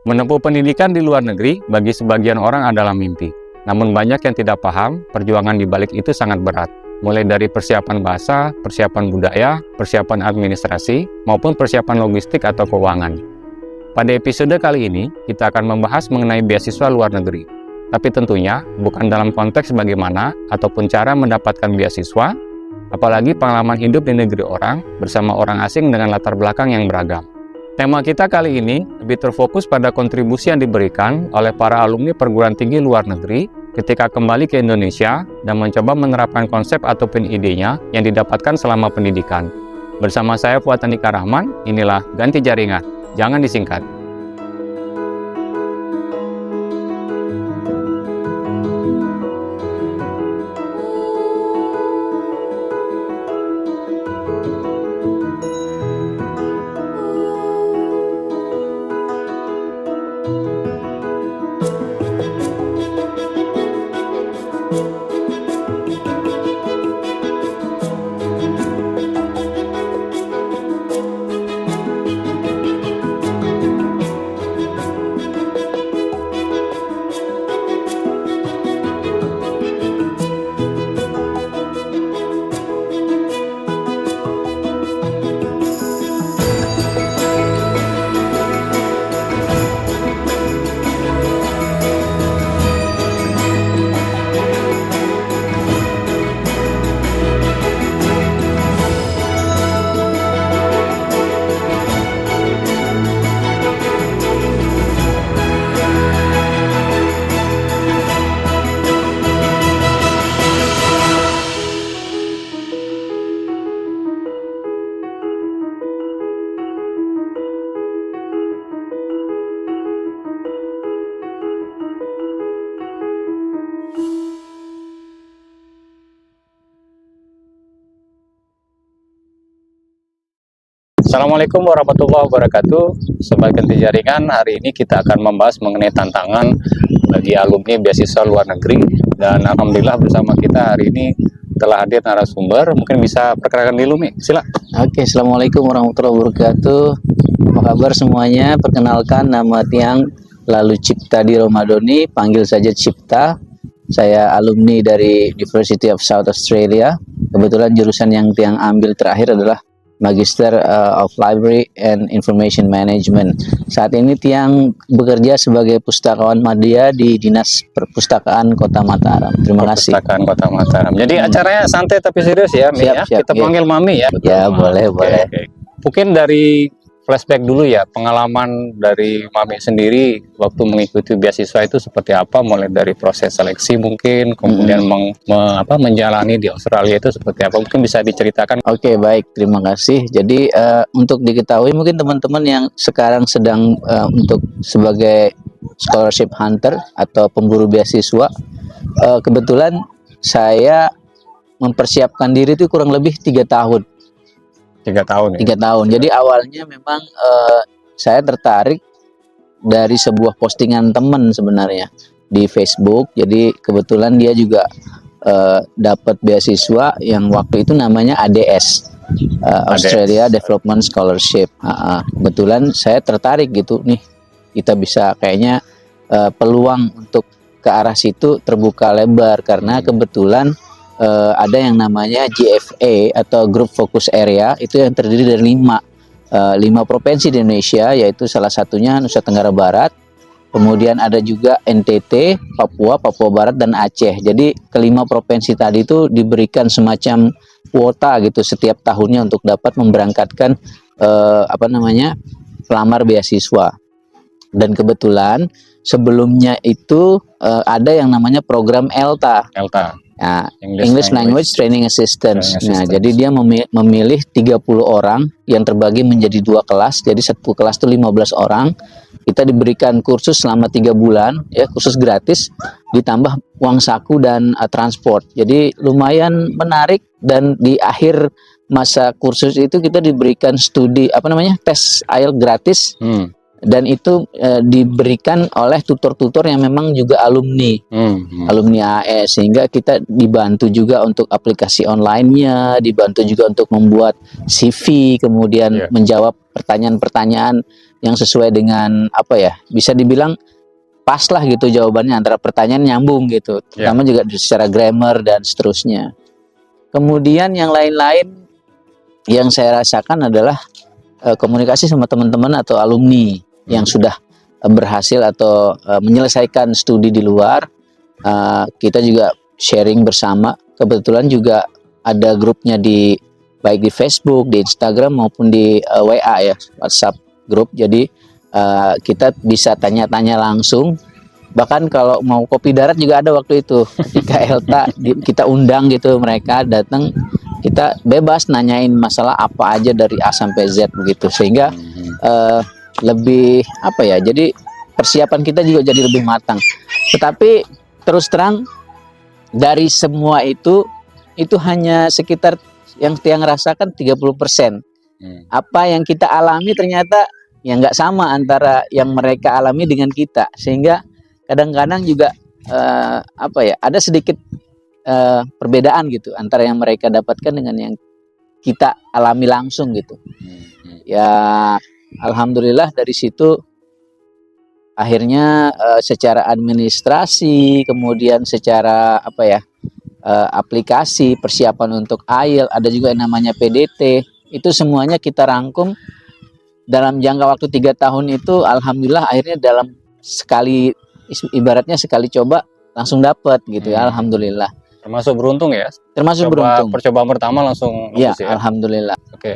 Menempuh pendidikan di luar negeri bagi sebagian orang adalah mimpi. Namun banyak yang tidak paham, perjuangan di balik itu sangat berat. Mulai dari persiapan bahasa, persiapan budaya, persiapan administrasi, maupun persiapan logistik atau keuangan. Pada episode kali ini, kita akan membahas mengenai beasiswa luar negeri. Tapi tentunya bukan dalam konteks bagaimana ataupun cara mendapatkan beasiswa, apalagi pengalaman hidup di negeri orang bersama orang asing dengan latar belakang yang beragam. Tema kita kali ini lebih terfokus pada kontribusi yang diberikan oleh para alumni perguruan tinggi luar negeri ketika kembali ke Indonesia dan mencoba menerapkan konsep ataupun idenya yang didapatkan selama pendidikan. Bersama saya Fuad Andika Rahman, inilah Ganti Jaringan. Jangan disingkat. Assalamualaikum warahmatullahi wabarakatuh. Sobat Ganti Jaringan, hari ini kita akan membahas mengenai tantangan bagi alumni beasiswa luar negeri. Dan alhamdulillah bersama kita hari ini telah hadir narasumber. Mungkin bisa perkenalkan dulu, Mi. Sila. Oke, Assalamualaikum warahmatullahi wabarakatuh. Apa kabar semuanya? Perkenalkan, nama Tiang Lalu Cipta di Romadoni, panggil saja Cipta. Saya alumni dari University of South Australia. Kebetulan jurusan yang Tiang ambil terakhir adalah Magister of Library and Information Management. Saat ini Tiang bekerja sebagai pustakawan media di Dinas Perpustakaan Kota Mataram. Terima kasih. Perpustakaan Kota Mataram. Jadi acaranya santai tapi serius ya, Mi. Siap, kita panggil Mami ya. Betul. Ya, boleh. Okay. Mungkin dari flashback dulu ya, pengalaman dari Mami sendiri waktu mengikuti beasiswa itu seperti apa, mulai dari proses seleksi mungkin, kemudian menjalani di Australia itu seperti apa, mungkin bisa diceritakan. Oke, baik, terima kasih. Jadi untuk diketahui mungkin teman-teman yang sekarang sedang untuk sebagai scholarship hunter atau pemburu beasiswa, kebetulan saya mempersiapkan diri itu kurang lebih 3 tahun. 3 tahun ya? 3 tahun. Jadi awalnya memang saya tertarik dari sebuah postingan teman sebenarnya di Facebook. Jadi kebetulan dia juga dapat beasiswa yang waktu itu namanya ADS, Australia Development Scholarship. Kebetulan saya tertarik gitu nih, kita bisa kayaknya peluang untuk ke arah situ terbuka lebar karena kebetulan ada yang namanya GFA atau Group Focus Area, itu yang terdiri dari 5 provinsi di Indonesia, yaitu salah satunya Nusa Tenggara Barat, kemudian ada juga NTT, Papua Barat, dan Aceh. Jadi kelima provinsi tadi itu diberikan semacam kuota gitu setiap tahunnya untuk dapat memberangkatkan pelamar beasiswa. Dan kebetulan sebelumnya itu ada yang namanya program ELTA. Ya, English Language Training Assistance. Nah, jadi dia memilih 30 orang yang terbagi menjadi 2 kelas. Jadi satu kelas itu 15 orang. Kita diberikan kursus selama 3 bulan, ya, kursus gratis, ditambah uang saku dan transport. Jadi lumayan menarik, dan di akhir masa kursus itu kita diberikan tes IELTS gratis. Dan itu diberikan oleh tutor-tutor yang memang juga alumni AS, sehingga kita dibantu juga untuk aplikasi online-nya, dibantu juga untuk membuat CV, kemudian menjawab pertanyaan-pertanyaan yang sesuai dengan apa ya, bisa dibilang pas lah gitu jawabannya, antara pertanyaan nyambung gitu, terutama juga secara grammar dan seterusnya. Kemudian yang lain-lain yang saya rasakan adalah komunikasi sama teman-teman atau alumni yang sudah berhasil atau menyelesaikan studi di luar. Kita juga sharing bersama. Kebetulan juga ada grupnya baik di Facebook, di Instagram maupun di WA ya, WhatsApp grup. Jadi kita bisa tanya-tanya langsung. Bahkan kalau mau kopi darat juga ada waktu itu. Ketika Elta kita undang gitu, mereka datang, kita bebas nanyain masalah apa aja dari A sampai Z begitu. Sehingga lebih apa ya? Jadi persiapan kita juga jadi lebih matang. Tetapi terus terang dari semua itu hanya sekitar yang tiang rasakan 30%. Apa yang kita alami ternyata ya nggak sama antara yang mereka alami dengan kita, sehingga kadang-kadang juga apa ya, ada sedikit perbedaan gitu antara yang mereka dapatkan dengan yang kita alami langsung gitu. Ya alhamdulillah dari situ akhirnya secara administrasi, kemudian secara apa ya, aplikasi persiapan untuk IELTS, ada juga yang namanya PDT, itu semuanya kita rangkum dalam jangka waktu 3 tahun itu. Alhamdulillah akhirnya dalam sekali, ibaratnya sekali coba langsung dapat gitu ya, alhamdulillah. Termasuk beruntung ya? Termasuk beruntung. Percobaan pertama langsung ya, ya? Alhamdulillah. Oke,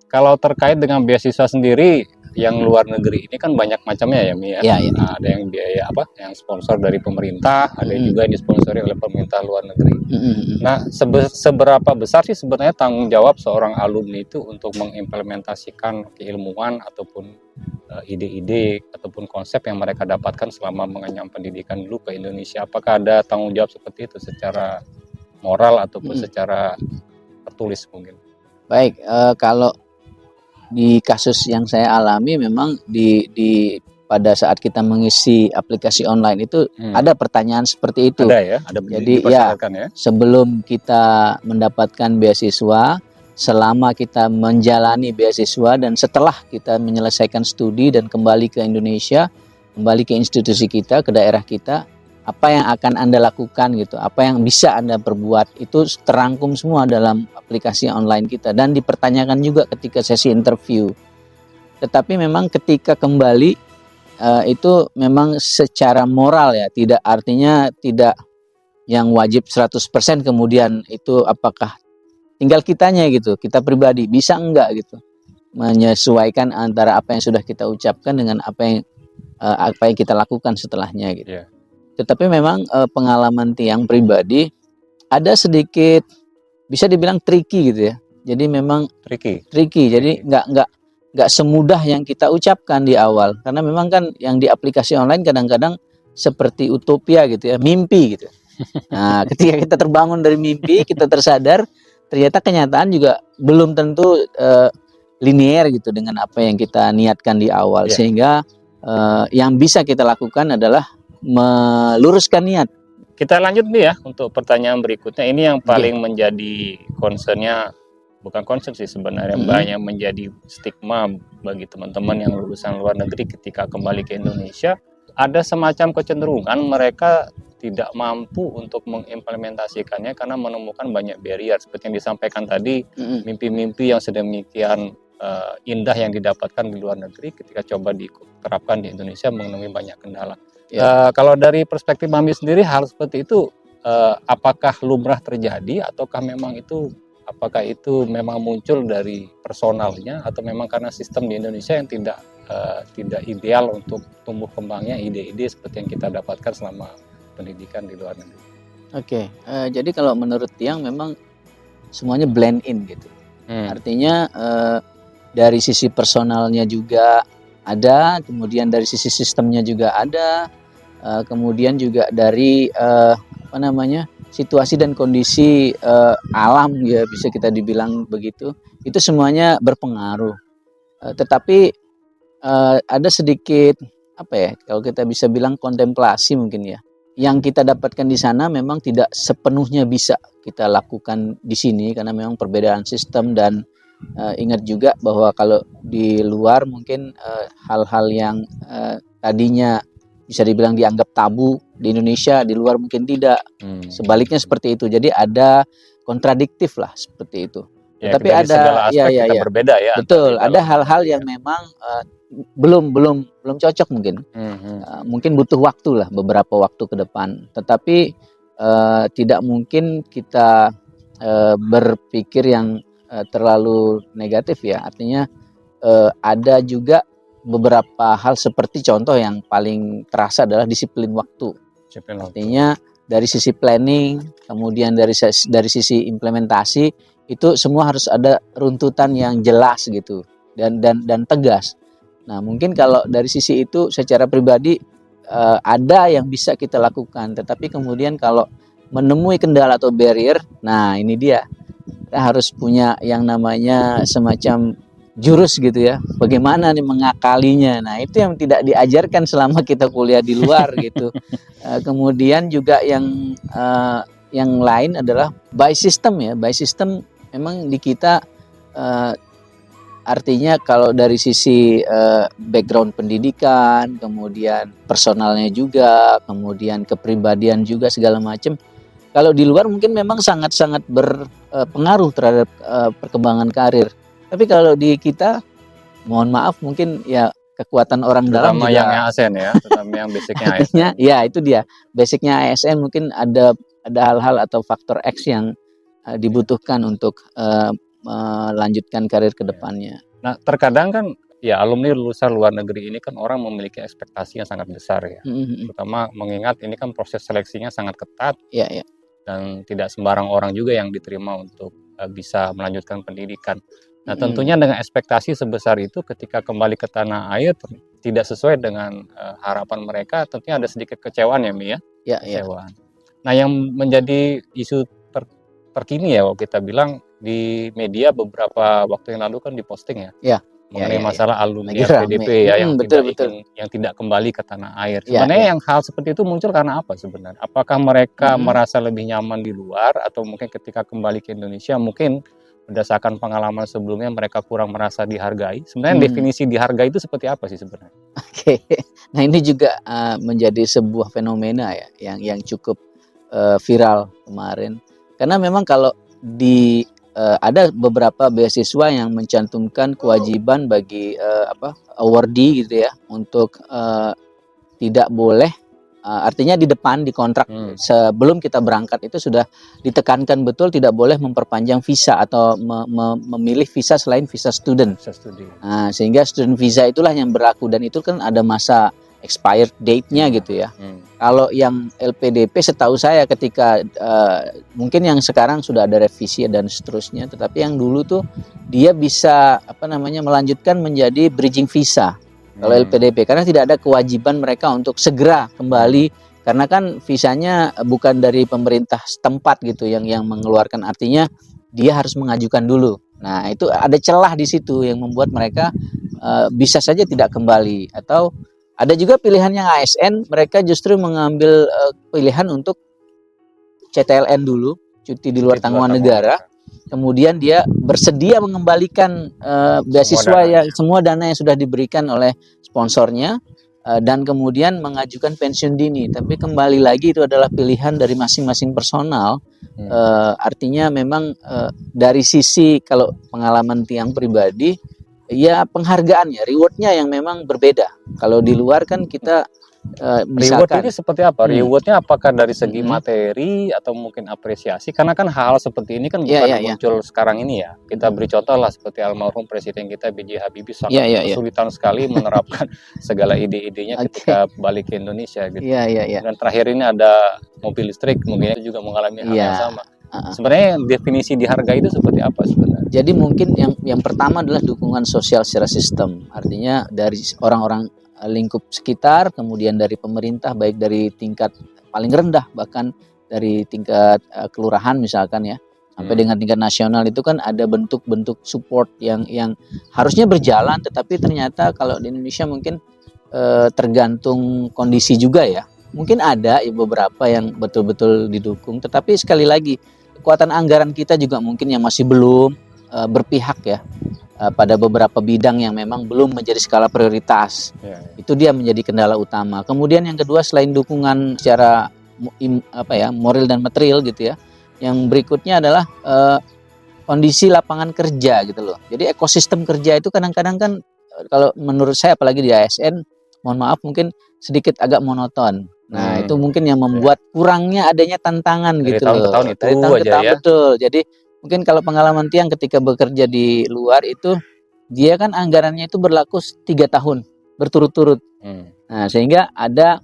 kalau terkait dengan beasiswa sendiri, yang luar negeri ini kan banyak macamnya ya, Mi ya. Nah, ada yang biaya apa, yang sponsor dari pemerintah, ada juga yang disponsori oleh pemerintah luar negeri. Nah, seberapa besar sih sebenarnya tanggung jawab seorang alumni itu untuk mengimplementasikan keilmuan ataupun ide-ide ataupun konsep yang mereka dapatkan selama mengenyam pendidikan dulu ke Indonesia? Apakah ada tanggung jawab seperti itu secara moral ataupun secara tertulis mungkin? Baik, kalau di kasus yang saya alami memang pada saat kita mengisi aplikasi online itu ada pertanyaan seperti itu. Ada ya, ada. Jadi ya, sebelum kita mendapatkan beasiswa, selama kita menjalani beasiswa, dan setelah kita menyelesaikan studi dan kembali ke Indonesia, kembali ke institusi kita, ke daerah kita, apa yang akan Anda lakukan gitu, apa yang bisa Anda perbuat, itu terangkum semua dalam aplikasi online kita dan dipertanyakan juga ketika sesi interview. Tetapi memang ketika kembali itu memang secara moral ya, tidak artinya tidak yang wajib 100% kemudian itu, apakah tinggal kitanya gitu, kita pribadi bisa enggak gitu menyesuaikan antara apa yang sudah kita ucapkan dengan apa yang kita lakukan setelahnya gitu. Tetapi memang pengalaman tiang pribadi ada sedikit bisa dibilang tricky gitu ya. Jadi memang tricky. Jadi nggak semudah yang kita ucapkan di awal, karena memang kan yang di aplikasi online kadang-kadang seperti utopia gitu ya, mimpi gitu. Nah, ketika kita terbangun dari mimpi, kita tersadar ternyata kenyataan juga belum tentu linear gitu dengan apa yang kita niatkan di awal. Sehingga yang bisa kita lakukan adalah meluruskan niat. Kita lanjut nih ya untuk pertanyaan berikutnya. Ini yang paling menjadi concernnya, bukan concern sih sebenarnya, banyak menjadi stigma bagi teman-teman yang lulusan luar negeri ketika kembali ke Indonesia. Ada semacam kecenderungan mereka tidak mampu untuk mengimplementasikannya karena menemukan banyak barrier seperti yang disampaikan tadi. Mimpi-mimpi yang sedemikian indah yang didapatkan di luar negeri ketika coba diterapkan di Indonesia menemui banyak kendala. Kalau dari perspektif Mami sendiri, hal seperti itu apakah lumrah terjadi ataukah memang apakah itu memang muncul dari personalnya atau memang karena sistem di Indonesia yang tidak ideal untuk tumbuh kembangnya ide-ide seperti yang kita dapatkan selama pendidikan di luar negeri? Jadi kalau menurut Tiang memang semuanya blend in gitu. Artinya dari sisi personalnya juga ada, kemudian dari sisi sistemnya juga ada, kemudian juga dari situasi dan kondisi alam ya, bisa kita dibilang begitu. Itu semuanya berpengaruh. Tetapi ada sedikit kalau kita bisa bilang kontemplasi mungkin ya. Yang kita dapatkan di sana memang tidak sepenuhnya bisa kita lakukan di sini karena memang perbedaan sistem dan ingat juga bahwa kalau di luar mungkin hal-hal yang tadinya bisa dibilang dianggap tabu di Indonesia, di luar mungkin tidak. Sebaliknya seperti itu. Jadi ada kontradiktif lah seperti itu. Ya, Tapi dari segala ada aspek kita berbeda ya. betul, antara ada di dalam hal-hal dan yang memang belum cocok mungkin. Mungkin butuh waktu lah, beberapa waktu ke depan. Tetapi tidak mungkin kita berpikir yang terlalu negatif ya. Artinya ada juga beberapa hal seperti contoh yang paling terasa adalah disiplin waktu. Artinya dari sisi planning, kemudian dari sisi implementasi itu semua harus ada runtutan yang jelas gitu dan tegas. Nah, mungkin kalau dari sisi itu secara pribadi ada yang bisa kita lakukan, tetapi kemudian kalau menemui kendala atau barrier, nah ini dia. Kita harus punya yang namanya semacam jurus gitu ya. Bagaimana nih mengakalinya. Nah, itu yang tidak diajarkan selama kita kuliah di luar gitu. Kemudian juga yang lain adalah by system ya. By system memang di kita artinya kalau dari sisi background pendidikan, kemudian personalnya juga, kemudian kepribadian juga segala macam. Kalau di luar mungkin memang sangat-sangat berpengaruh terhadap perkembangan karir. Tapi kalau di kita, mohon maaf mungkin ya kekuatan orang dalam terutama juga. yang ASN ya, terutama yang basicnya Artinya ASN. ya itu dia. Basicnya ASN mungkin ada hal-hal atau faktor X yang dibutuhkan untuk melanjutkan karir ke depannya. Nah, terkadang kan ya alumni lulusan luar negeri ini kan orang memiliki ekspektasi yang sangat besar ya. Terutama mengingat ini kan proses seleksinya sangat ketat. Ya, ya. Dan tidak sembarang orang juga yang diterima untuk bisa melanjutkan pendidikan. Nah, tentunya dengan ekspektasi sebesar itu ketika kembali ke tanah air tidak sesuai dengan harapan mereka, tentunya ada sedikit kecewaan ya, Mi ya? Ya, kecewaan. Nah, yang menjadi isu terkini ya, kita bilang di media beberapa waktu yang lalu kan diposting ya. Mengenai masalah alumni LPDP ya yang tidak kembali ke tanah air. Sebenarnya yang hal seperti itu muncul karena apa sebenarnya? Apakah mereka merasa lebih nyaman di luar atau mungkin ketika kembali ke Indonesia mungkin berdasarkan pengalaman sebelumnya mereka kurang merasa dihargai? Sebenarnya definisi dihargai itu seperti apa sih sebenarnya? Oke. Nah, ini juga menjadi sebuah fenomena ya yang cukup viral kemarin. Karena memang kalau ada beberapa beasiswa yang mencantumkan kewajiban bagi awardee gitu ya untuk tidak boleh artinya di depan di kontrak sebelum kita berangkat itu sudah ditekankan betul tidak boleh memperpanjang visa atau memilih visa selain visa student. Nah, sehingga student visa itulah yang berlaku dan itu kan ada masa expired date-nya gitu ya. Kalau yang LPDP setahu saya ketika mungkin yang sekarang sudah ada revisi dan seterusnya, tetapi yang dulu tuh dia bisa melanjutkan menjadi bridging visa. Kalau LPDP karena tidak ada kewajiban mereka untuk segera kembali karena kan visanya bukan dari pemerintah setempat gitu yang mengeluarkan, artinya dia harus mengajukan dulu. Nah, itu ada celah di situ yang membuat mereka bisa saja tidak kembali atau ada juga pilihan yang ASN, mereka justru mengambil pilihan untuk CTLN dulu, cuti di luar tanggungan negara. Kemudian dia bersedia mengembalikan beasiswa semua dana yang sudah diberikan oleh sponsornya dan kemudian mengajukan pensiun dini. Tapi kembali lagi itu adalah pilihan dari masing-masing personal. Artinya memang dari sisi kalau pengalaman tiang pribadi, ya penghargaannya, rewardnya yang memang berbeda. Kalau di luar kan kita misalkan reward ini seperti apa? Rewardnya apakah dari segi materi atau mungkin apresiasi? Karena kan hal seperti ini kan bukan muncul sekarang ini ya. Kita beri contoh lah seperti almarhum Presiden kita B.J. Habibie sangat kesulitan sekali menerapkan segala ide-idenya ketika balik ke Indonesia gitu. Dan terakhir ini ada mobil listrik, mungkin juga mengalami hal yang sama. Sebenarnya definisi dihargai itu seperti apa sebenarnya? Jadi mungkin yang pertama adalah dukungan sosial secara sistem. Artinya dari orang-orang lingkup sekitar, kemudian dari pemerintah, baik dari tingkat paling rendah bahkan dari tingkat kelurahan misalkan ya, sampai dengan tingkat nasional itu kan ada bentuk-bentuk support yang harusnya berjalan, tetapi ternyata kalau di Indonesia mungkin tergantung kondisi juga ya. Mungkin ada beberapa yang betul-betul didukung, tetapi sekali lagi kekuatan anggaran kita juga mungkin yang masih belum berpihak ya pada beberapa bidang yang memang belum menjadi skala prioritas. Itu dia menjadi kendala utama. Kemudian yang kedua, selain dukungan secara moral dan material gitu ya, yang berikutnya adalah kondisi lapangan kerja gitu loh. Jadi ekosistem kerja itu kadang-kadang kan kalau menurut saya apalagi di ASN, mohon maaf mungkin sedikit agak monoton. Nah, itu mungkin yang membuat kurangnya adanya tantangan dari gitu tahun loh. ke tahun itu Dari tahun ke aja tahun ya. betul. Jadi mungkin kalau pengalaman Tiang ketika bekerja di luar itu, dia kan anggarannya itu berlaku 3 tahun berturut-turut. Nah, sehingga ada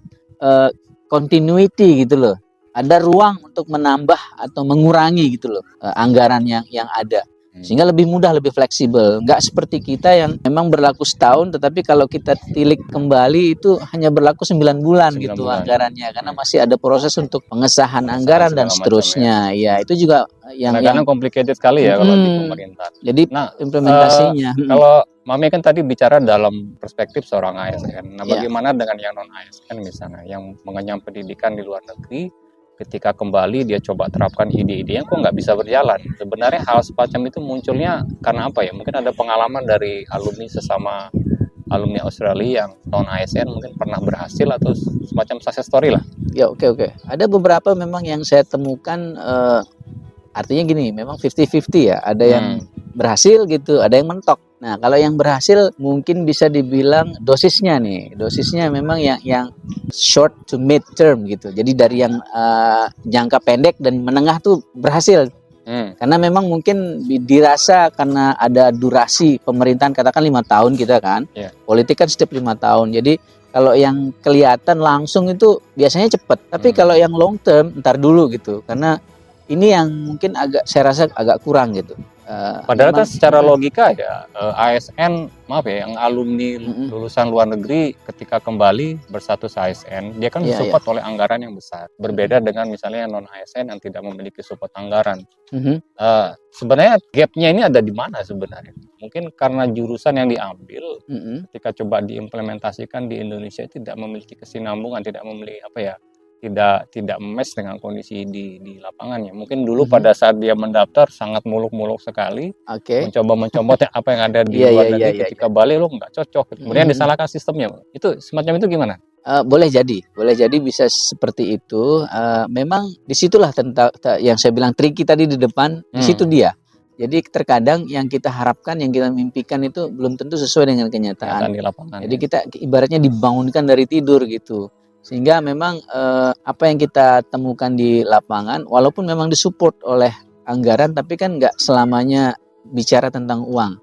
continuity gitu loh. Ada ruang untuk menambah atau mengurangi gitu loh anggaran yang ada. Sehingga lebih mudah, lebih fleksibel. Nggak seperti kita yang memang berlaku setahun, tetapi kalau kita tilik kembali itu hanya berlaku 9 bulan 9 gitu bulan. anggarannya. Karena masih ada proses untuk pengesahan anggaran dan seterusnya. Ya, itu juga yang complicated sekali ya kalau di pemerintah. Jadi implementasinya. Kalau Mami kan tadi bicara dalam perspektif seorang ASN. Nah, bagaimana dengan yang non ASN misalnya, yang mengenyam pendidikan di luar negeri, ketika kembali dia coba terapkan ide-ide yang kok nggak bisa berjalan. Sebenarnya hal semacam itu munculnya karena apa ya? Mungkin ada pengalaman dari alumni sesama alumni Australia yang non ASN mungkin pernah berhasil atau semacam success story lah. Ya, oke. Ada beberapa memang yang saya temukan, artinya gini, memang 50-50 ya. Ada yang berhasil gitu, ada yang mentok. Nah, kalau yang berhasil mungkin bisa dibilang dosisnya memang yang short to mid term gitu. Jadi dari yang jangka pendek dan menengah tuh berhasil. Karena memang mungkin dirasa karena ada durasi pemerintahan, katakan 5 tahun kita kan. Politik kan setiap 5 tahun. Jadi kalau yang kelihatan langsung itu biasanya cepat. Tapi kalau yang long term ntar dulu gitu. Karena ini yang mungkin saya rasa agak kurang gitu. Padahal kan secara logika ya ASN, maaf ya, yang alumni lulusan luar negeri ketika kembali berstatus ASN, dia kan disupport oleh anggaran yang besar. Berbeda dengan misalnya non ASN yang tidak memiliki support anggaran. Sebenarnya gapnya ini ada di mana sebenarnya? Mungkin karena jurusan yang diambil ketika coba diimplementasikan di Indonesia tidak memiliki kesinambungan, tidak memiliki tidak mes dengan kondisi di lapangannya. Mungkin dulu pada saat dia mendaftar sangat muluk-muluk sekali, mencoba apa yang ada di luar negeri, ketika balik lo nggak cocok, kemudian disalahkan sistemnya. Itu semacam itu gimana? Boleh jadi bisa seperti itu. Memang disitulah tentang yang saya bilang tricky tadi di depan, di situ dia. Jadi terkadang yang kita harapkan, yang kita mimpikan itu belum tentu sesuai dengan kenyataan di lapangan. Jadi kita ibaratnya dibangunkan dari tidur gitu. Sehingga memang apa yang kita temukan di lapangan, walaupun memang disupport oleh anggaran, tapi kan nggak selamanya bicara tentang uang.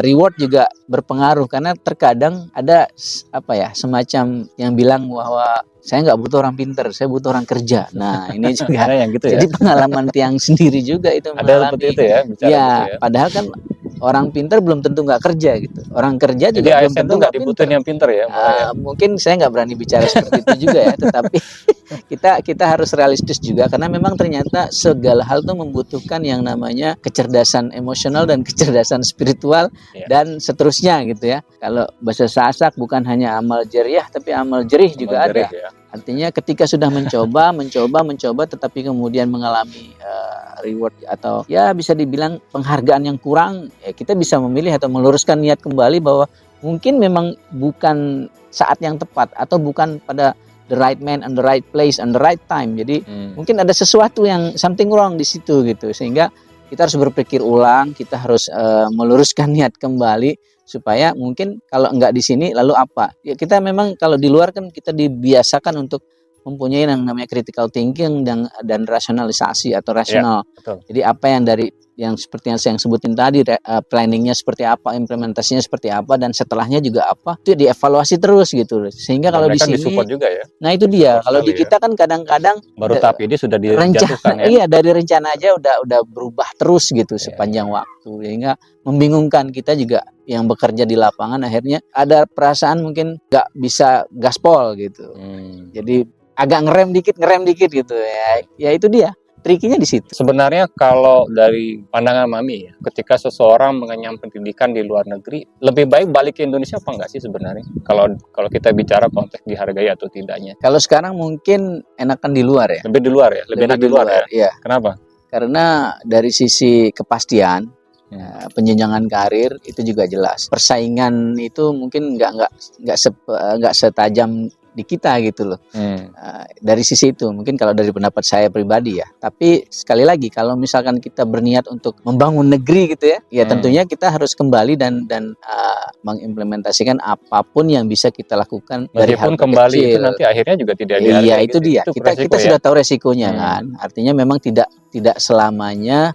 Reward juga berpengaruh karena terkadang ada semacam yang bilang bahwa saya nggak butuh orang pinter, saya butuh orang kerja. Nah, ini juga yang gitu jadi pengalaman Tiang sendiri juga itu ada seperti itu ya, bicara gitu ya. Padahal kan orang pintar belum tentu nggak kerja gitu. Orang kerja jadi juga belum ASN tentu nggak dibutuhin yang pintar ya. Mungkin saya nggak berani bicara seperti itu juga ya. Tetapi kita harus realistis juga karena memang ternyata segala hal itu membutuhkan yang namanya kecerdasan emosional dan kecerdasan spiritual dan seterusnya gitu ya. Kalau bahasa Sasak bukan hanya amal jariah tapi amal jerih juga ada. Artinya ketika sudah mencoba, tetapi kemudian mengalami reward atau ya bisa dibilang penghargaan yang kurang, ya kita bisa memilih atau meluruskan niat kembali bahwa mungkin memang bukan saat yang tepat atau bukan pada the right man and the right place and the right time. Jadi mungkin ada sesuatu yang something wrong di situ gitu, sehingga kita harus berpikir ulang, kita harus meluruskan niat kembali supaya mungkin kalau enggak di sini lalu apa? Ya kita memang kalau di luar kan kita dibiasakan untuk mempunyai yang namanya critical thinking dan rasionalisasi atau rasional. Jadi apa yang yang seperti yang saya sebutin tadi, planningnya seperti apa, implementasinya seperti apa, dan setelahnya juga apa, itu dievaluasi terus gitu. Sehingga kalau di sini disupport juga ya. Nah itu dia. Kalau di kita kan kadang-kadang baru tahap ini sudah dijatuhkan ya. Iya, dari rencana aja udah berubah terus gitu sepanjang waktu, sehingga membingungkan kita juga yang bekerja di lapangan. Akhirnya ada perasaan mungkin nggak bisa gaspol gitu. Jadi agak ngerem dikit gitu ya. Ya itu dia. Trikinya di situ. Sebenarnya kalau dari pandangan Mami ya, ketika seseorang mengenyam pendidikan di luar negeri, lebih baik balik ke Indonesia apa enggak sih sebenarnya? Kalau kita bicara konteks dihargai atau tidaknya. Kalau sekarang mungkin enakan di luar ya. Lebih di luar ya, lebih enak di luar ya. Iya. Kenapa? Karena dari sisi kepastian Penjenjangan karir itu juga jelas. Persaingan itu mungkin nggak setajam di kita gitu loh. Dari sisi itu mungkin kalau dari pendapat saya pribadi ya. Tapi sekali lagi kalau misalkan kita berniat untuk membangun negeri gitu ya tentunya kita harus kembali dan mengimplementasikan apapun yang bisa kita lakukan dari hal kembali kecil. itu nanti akhirnya juga tidak dihargai. Iya itu dia. Itu Kita sudah tahu resikonya kan. Artinya memang tidak selamanya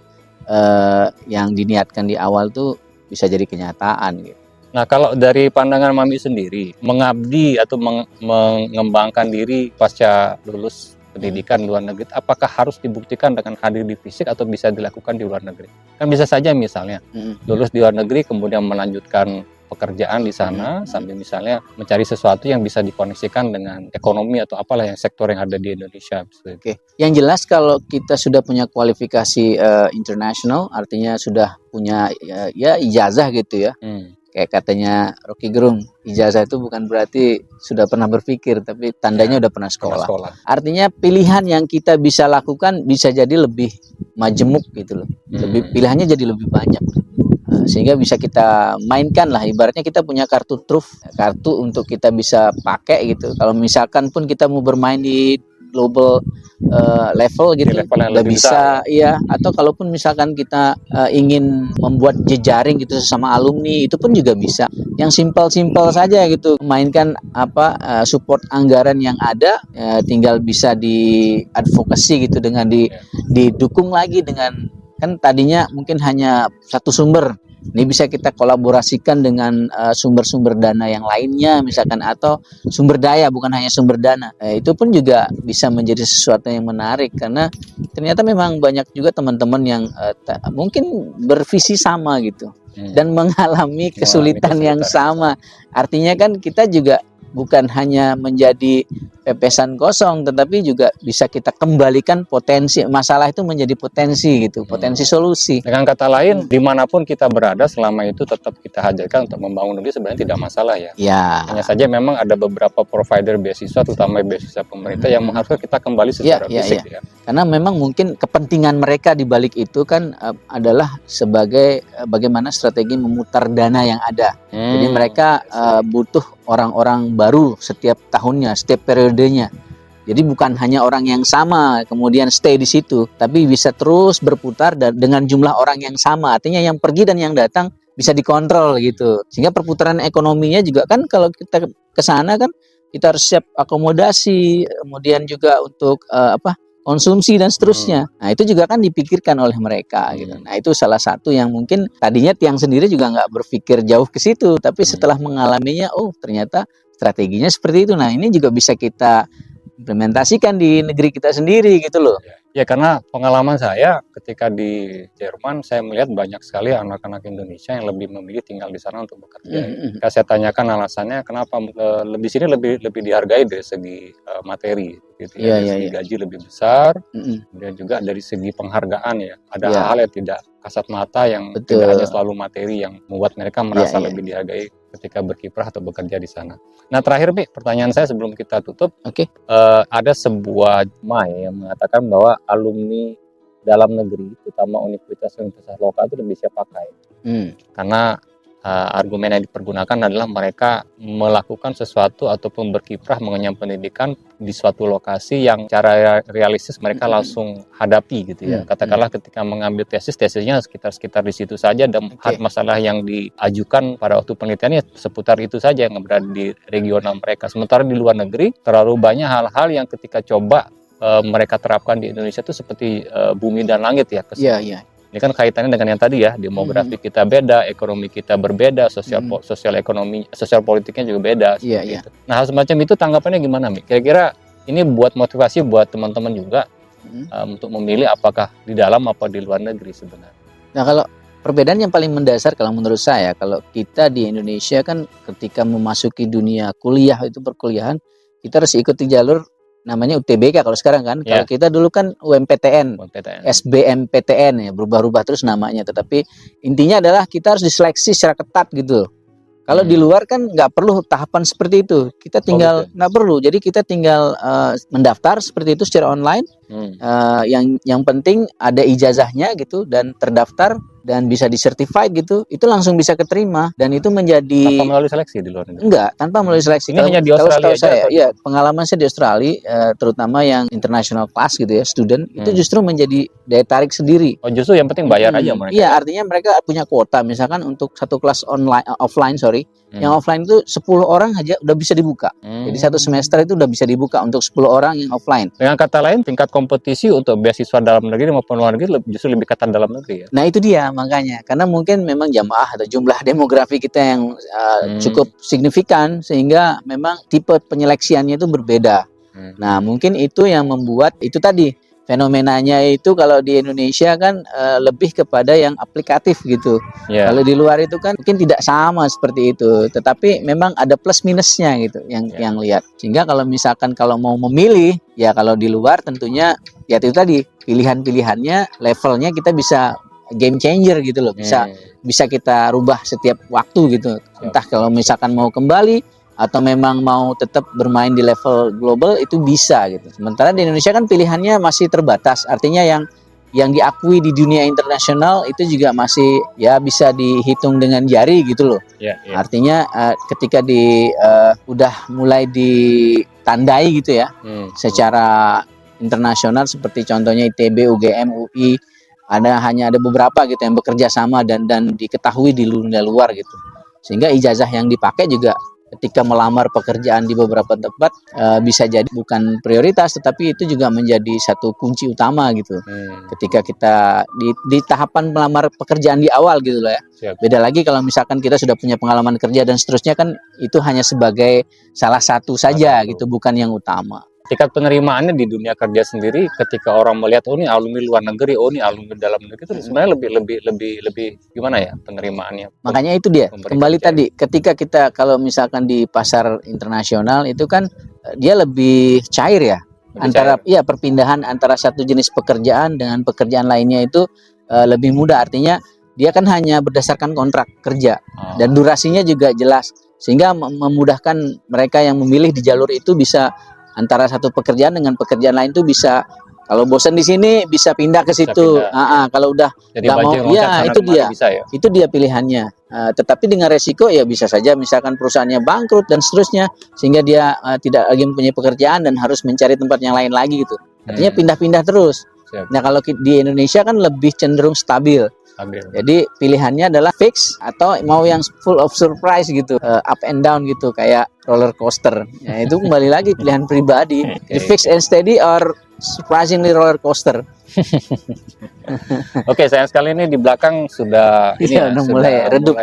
yang diniatkan di awal tuh bisa jadi kenyataan gitu. Nah, kalau dari pandangan Mami sendiri, mengabdi atau mengembangkan diri pasca lulus pendidikan luar negeri, apakah harus dibuktikan dengan hadir di fisik atau bisa dilakukan di luar negeri? Kan bisa saja misalnya lulus di luar negeri kemudian melanjutkan pekerjaan di sana sambil misalnya mencari sesuatu yang bisa dikoneksikan dengan ekonomi atau apalah yang sektor yang ada di Indonesia. Oke. Yang jelas kalau kita sudah punya kualifikasi internasional, artinya sudah punya ya ijazah gitu ya. Kayak katanya Rocky Gerung, ijazah itu bukan berarti sudah pernah berpikir, tapi tandanya udah pernah sekolah. Artinya pilihan yang kita bisa lakukan bisa jadi lebih majemuk gitu loh. Pilihannya jadi lebih banyak. Sehingga bisa kita mainkan lah, ibaratnya kita punya kartu truf, kartu untuk kita bisa pakai gitu. Kalau misalkan pun kita mau bermain di global level gitu, udah bisa ya. Atau kalaupun misalkan kita ingin membuat jejaring gitu sama alumni, itu pun juga bisa. Yang simpel-simpel saja gitu, mainkan support anggaran yang ada, tinggal bisa diadvokasi gitu dengan didukung lagi dengan, kan tadinya mungkin hanya satu sumber. Ini bisa kita kolaborasikan dengan sumber-sumber dana yang lainnya misalkan, atau sumber daya bukan hanya sumber dana. Itu pun juga bisa menjadi sesuatu yang menarik karena ternyata memang banyak juga teman-teman yang mungkin bervisi sama gitu dan mengalami kesulitan yang sama. Artinya kan kita juga bukan hanya menjadi pepesan kosong, tetapi juga bisa kita kembalikan potensi masalah itu menjadi potensi gitu, potensi solusi. Dengan kata lain, dimanapun kita berada, selama itu tetap kita hadirkan untuk membangun negeri sebenarnya tidak masalah ya. Hanya saja memang ada beberapa provider beasiswa, terutama beasiswa pemerintah yang mengharuskan kita kembali secara fisik. Ya. Karena memang mungkin kepentingan mereka di balik itu kan adalah sebagai bagaimana strategi memutar dana yang ada. Jadi mereka butuh orang-orang baru setiap tahunnya, setiap periodenya. Jadi bukan hanya orang yang sama kemudian stay di situ, tapi bisa terus berputar dengan jumlah orang yang sama. Artinya yang pergi dan yang datang bisa dikontrol gitu. Sehingga perputaran ekonominya juga kan kalau kita ke sana kan kita harus siap akomodasi, kemudian juga untuk konsumsi dan seterusnya. Nah itu juga kan dipikirkan oleh mereka gitu. Nah itu salah satu yang mungkin tadinya tiang sendiri juga nggak berpikir jauh ke situ, tapi setelah mengalaminya, oh ternyata strateginya seperti itu. Nah ini juga bisa kita implementasikan di negeri kita sendiri gitu loh. Ya karena pengalaman saya ketika di Jerman, saya melihat banyak sekali anak-anak Indonesia yang lebih memilih tinggal di sana untuk bekerja. Ketika saya tanyakan alasannya kenapa lebih sini lebih dihargai dari segi materi, gitu ya. Dari segi gaji lebih besar, kemudian juga dari segi penghargaan ya. Ada hal-hal yang tidak kasat mata yang tidak hanya selalu materi yang membuat mereka merasa lebih dihargai ketika berkiprah atau bekerja di sana. Nah terakhir, Bi, pertanyaan saya sebelum kita tutup. Ada sebuah yang mengatakan bahwa alumni dalam negeri, terutama universitas-universitas lokal itu lebih siap pakai. Karena argumen yang dipergunakan adalah mereka melakukan sesuatu ataupun berkiprah mengenyam pendidikan di suatu lokasi yang cara realistis mereka langsung hadapi gitu ya. Katakanlah ketika mengambil tesisnya sekitar di situ saja, dan masalah yang diajukan pada waktu penelitiannya seputar itu saja yang berada di regional mereka. Sementara di luar negeri terlalu banyak hal-hal yang ketika coba mereka terapkan di Indonesia itu seperti bumi dan langit ya. Ini kan kaitannya dengan yang tadi ya, demografi kita beda, ekonomi kita berbeda, sosial politiknya juga beda. Itu. Nah hal semacam itu tanggapannya gimana, Mi? Kira-kira ini buat motivasi buat teman-teman juga untuk memilih apakah di dalam apa di luar negeri sebenarnya. Nah kalau perbedaan yang paling mendasar kalau menurut saya, kalau kita di Indonesia kan ketika memasuki dunia kuliah itu perkuliahan, kita harus ikuti jalur namanya UTBK kalau sekarang kan. Kalau kita dulu kan UMPTN, SBMPTN ya, berubah-ubah terus namanya. Tetapi intinya adalah kita harus diseleksi secara ketat gitu. Kalau di luar kan nggak perlu tahapan seperti itu. Kita tinggal nggak perlu. Jadi kita tinggal mendaftar seperti itu secara online. Yang penting ada ijazahnya gitu dan terdaftar dan bisa disertified gitu, itu langsung bisa keterima dan itu menjadi Tanpa melalui seleksi di luar negeri. enggak tanpa melalui seleksi. Ini hanya di Australia setahu aja saya, atau ya pengalaman saya di Australia, terutama yang international class gitu ya, student itu justru menjadi daya tarik sendiri. Oh, justru yang penting bayar aja mereka. Iya, artinya mereka punya kuota, misalkan untuk satu kelas offline, yang offline itu 10 orang aja udah bisa dibuka. Jadi satu semester itu udah bisa dibuka untuk 10 orang yang offline. Dengan kata lain, tingkat kompetisi untuk beasiswa dalam negeri maupun luar negeri justru lebih ketat dalam negeri ya. Nah itu dia makanya, karena mungkin memang jamaah atau jumlah demografi kita yang cukup signifikan sehingga memang tipe penyeleksiannya itu berbeda. Nah mungkin itu yang membuat itu tadi fenomenanya itu kalau di Indonesia kan lebih kepada yang aplikatif gitu. Kalau di luar itu kan mungkin tidak sama seperti itu, tetapi memang ada plus minusnya gitu yang lihat. Sehingga kalau misalkan kalau mau memilih ya kalau di luar tentunya ya itu tadi pilihan-pilihannya levelnya kita bisa game changer gitu loh, bisa kita rubah setiap waktu gitu. Entah kalau misalkan mau kembali atau memang mau tetap bermain di level global itu bisa gitu. Sementara di Indonesia kan pilihannya masih terbatas. Artinya yang diakui di dunia internasional itu juga masih ya bisa dihitung dengan jari gitu loh. Artinya ketika udah mulai ditandai gitu ya, secara internasional seperti contohnya ITB, UGM, UI, hanya ada beberapa gitu yang bekerja sama dan diketahui di dunia luar gitu. Sehingga ijazah yang dipakai juga ketika melamar pekerjaan di beberapa tempat bisa jadi bukan prioritas, tetapi itu juga menjadi satu kunci utama gitu. Ketika kita di tahapan melamar pekerjaan di awal gitu loh ya. Beda lagi kalau misalkan kita sudah punya pengalaman kerja dan seterusnya kan itu hanya sebagai salah satu saja gitu, bukan yang utama. Tingkat penerimaannya di dunia kerja sendiri ketika orang melihat oh ini alumni luar negeri, oh ini alumni dalam negeri itu sebenarnya lebih gimana ya penerimaannya. Makanya itu dia kembali tadi ketika kita kalau misalkan di pasar internasional itu kan dia lebih cair ya, iya perpindahan antara satu jenis pekerjaan dengan pekerjaan lainnya itu lebih mudah, artinya dia kan hanya berdasarkan kontrak kerja dan durasinya juga jelas sehingga memudahkan mereka yang memilih di jalur itu bisa antara satu pekerjaan dengan pekerjaan lain tuh bisa kalau bosan di sini bisa pindah ke situ. Kalau udah nggak mau, ya itu dia, itu dia pilihannya. Tetapi dengan resiko ya bisa saja misalkan perusahaannya bangkrut dan seterusnya sehingga dia tidak lagi mempunyai pekerjaan dan harus mencari tempat yang lain lagi gitu. Artinya pindah-pindah terus. Nah kalau di Indonesia kan lebih cenderung stabil. Jadi pilihannya adalah fix atau mau yang full of surprise gitu, up and down gitu kayak roller coaster. Ya, itu kembali lagi pilihan pribadi. Jadi fix and steady or surprisingly roller coaster. Oke, sayang sekali ini di belakang sudah mulai redup.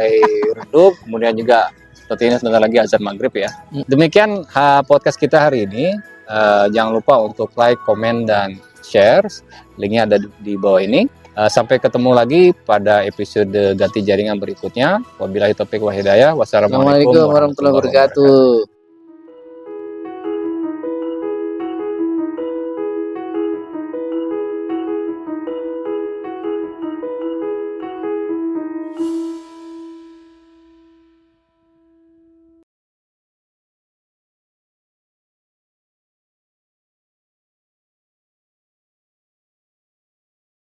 Kemudian juga seperti ini sebentar lagi azan maghrib ya. Demikian podcast kita hari ini. Jangan lupa untuk like, komen, dan share. Linknya ada di bawah ini. Sampai ketemu lagi pada episode ganti jaringan berikutnya. Wabillahi taufiq wal hidayah. Wassalamualaikum warahmatullahi wabarakatuh.